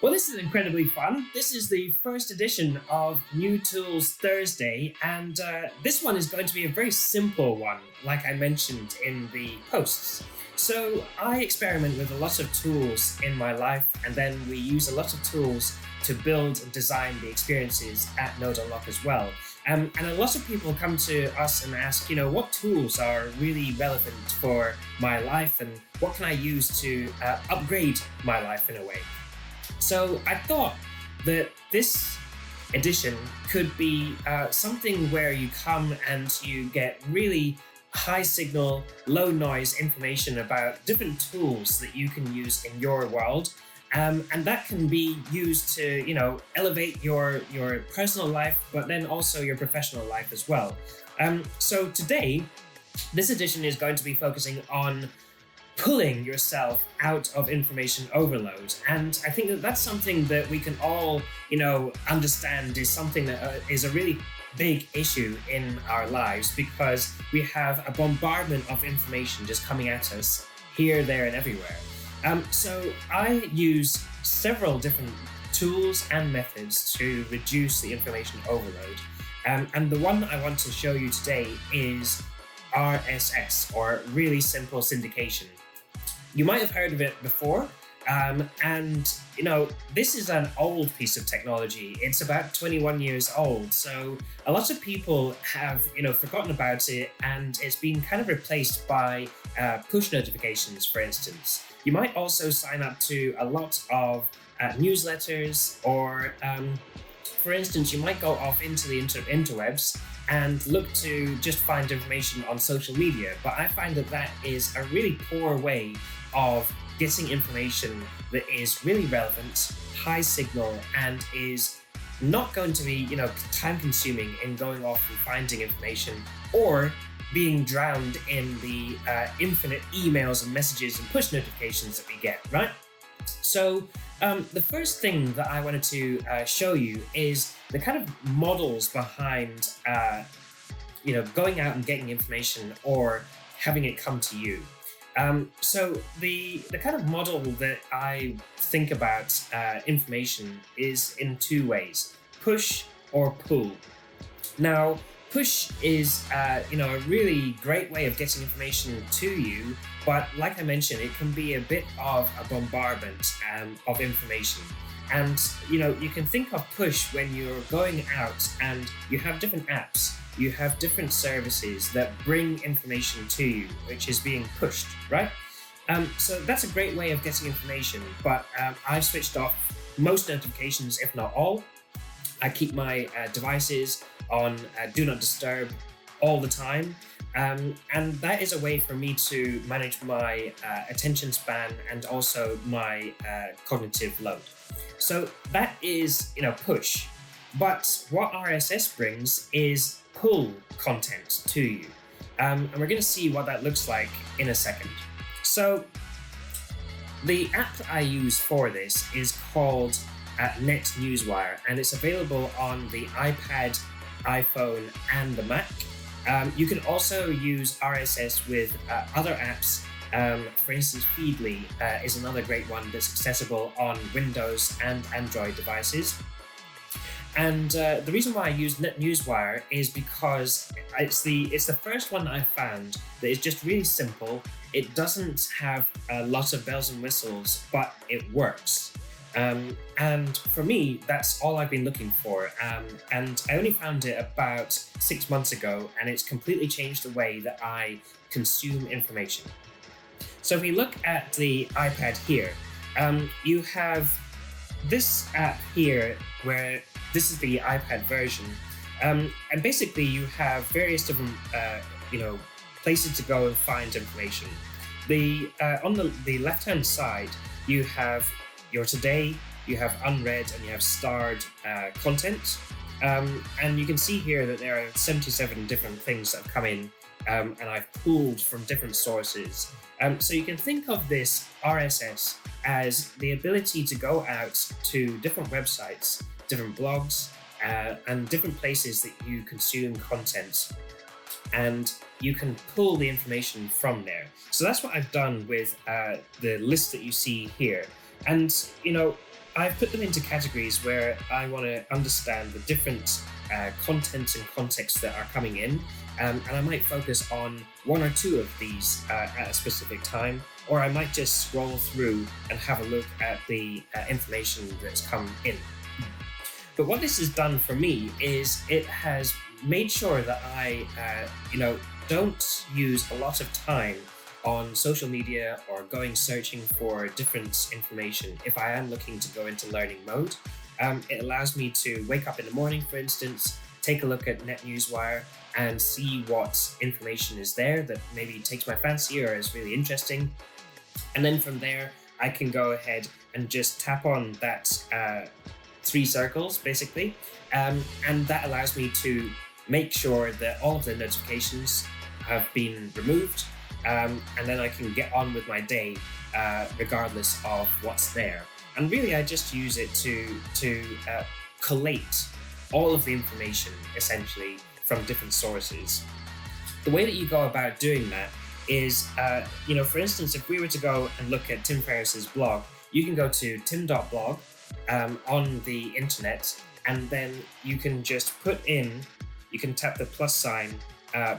Well, this is incredibly fun. This is the first edition of New Tools Thursday, and this one is going to be a very simple one, like I mentioned in the posts. So, I experiment with a lot of tools in my life, and then we use a lot of tools to build and design the experiences at Node Unlock as well. And a lot of people come to us and ask, what tools are really relevant for my life and what can I use to upgrade my life in a way? So I thought that this edition could be something where you come and you get really high signal, low noise information about different tools that you can use in your world. And that can be used to, elevate your personal life, but then also your professional life as well. So today, this edition is going to be focusing on pulling yourself out of information overload. And I think that that's something that we can all, understand is something that is a really big issue in our lives, because we have a bombardment of information just coming at us here, there, and everywhere. So I use several different tools and methods to reduce the information overload. And the one that I want to show you today is RSS, or really simple syndication. You might have heard of it before, and this is an old piece of technology. It's about 21 years old, so a lot of people have forgotten about it, and it's been kind of replaced by push notifications, for instance. You might also sign up to a lot of newsletters, or for instance, you might go off into the interwebs and look to just find information on social media. But I find that that is a really poor way of getting information that is really relevant, high signal, and is not going to be, time consuming in going off and finding information, or being drowned in the infinite emails and messages and push notifications that we get, right? So the first thing that I wanted to show you is the kind of models behind, going out and getting information or having it come to you. So the kind of model that I think about information is in two ways: push or pull. Now, push is, a really great way of getting information to you, but like I mentioned, it can be a bit of a bombardment of information. And, you can think of push when you're going out and you have different apps, you have different services that bring information to you, which is being pushed, right? So that's a great way of getting information, but I've switched off most notifications, if not all. I keep my devices on Do Not Disturb all the time. And that is a way for me to manage my attention span and also my cognitive load. So that is, push. But what RSS brings is pull content to you. And we're going to see what that looks like in a second. So the app that I use for this is called Net Newswire, and it's available on the iPad, iPhone, and the Mac. You can also use RSS with other apps. For instance, Feedly is another great one that's accessible on Windows and Android devices. And the reason why I use Net Newswire is because it's the first one that I found that is just really simple. It doesn't have a lot of bells and whistles, but it works. And for me, that's all I've been looking for. And I only found it about 6 months ago, and it's completely changed the way that I consume information. So if we look at the iPad here, you have this app here where this is the iPad version. And basically you have various different, places to go and find information. On the left-hand side, you have your today, you have unread, and you have starred content. And you can see here that there are 77 different things that have come in, and I've pulled from different sources. So you can think of this RSS as the ability to go out to different websites, different blogs, and different places that you consume content. And you can pull the information from there. So that's what I've done with the list that you see here. And, I've put them into categories where I want to understand the different contents and contexts that are coming in, and I might focus on one or two of these at a specific time, or I might just scroll through and have a look at the information that's come in. But what this has done for me is it has made sure that I, don't use a lot of time on social media or going searching for different information if I am looking to go into learning mode. It allows me to wake up in the morning, for instance, take a look at NetNewsWire and see what information is there that maybe takes my fancy or is really interesting. And then from there, I can go ahead and just tap on that 3 circles, basically. And that allows me to make sure that all of the notifications have been removed. And then I can get on with my day regardless of what's there. And really, I just use it to collate all of the information, essentially, from different sources. The way that you go about doing that is, for instance, if we were to go and look at Tim Ferriss's blog, you can go to tim.blog on the internet, and then you can just you can tap the plus sign,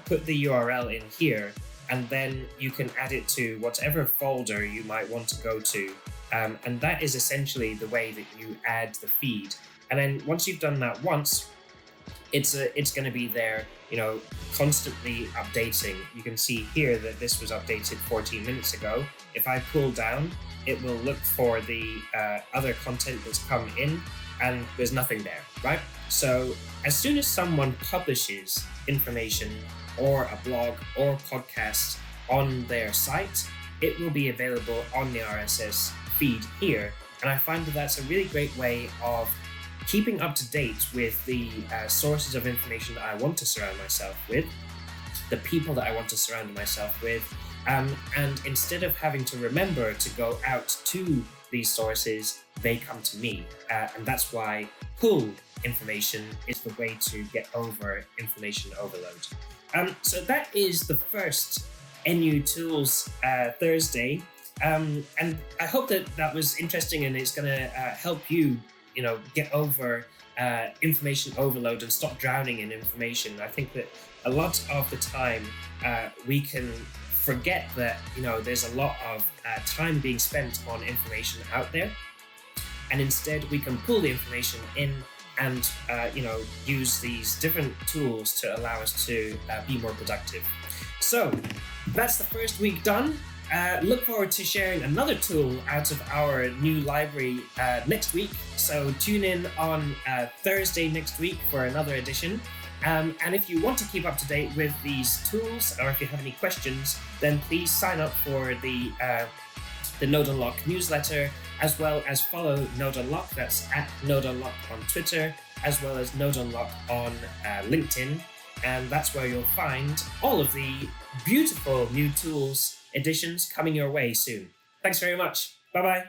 put the URL in here, and then you can add it to whatever folder you might want to go to. And that is essentially the way that you add the feed. And then once you've done that once, it's going to be there, constantly updating. You can see here that this was updated 14 minutes ago. If I pull down, it will look for the other content that's come in, and there's nothing there, right? So as soon as someone publishes information or a blog or podcast on their site, it will be available on the RSS feed here. And I find that that's a really great way of keeping up to date with the sources of information that I want to surround myself with, the people that I want to surround myself with, and instead of having to remember to go out to these sources, they come to me. And that's why pull information is the way to get over information overload. So that is the first NU Tools Thursday. And I hope that was interesting, and it's going to help you, get over information overload and stop drowning in information. I think that a lot of the time we can forget that, there's a lot of time being spent on information out there, and instead we can pull the information in and use these different tools to allow us to be more productive. So that's the first week done. Look forward to sharing another tool out of our new library next week. So tune in on Thursday next week for another edition. And if you want to keep up to date with these tools, or if you have any questions, then please sign up for the Node Unlock newsletter, as well as follow Node Unlock. That's at Node Unlock on Twitter, as well as Node Unlock on LinkedIn. And that's where you'll find all of the beautiful new tools editions coming your way soon. Thanks very much. Bye-bye.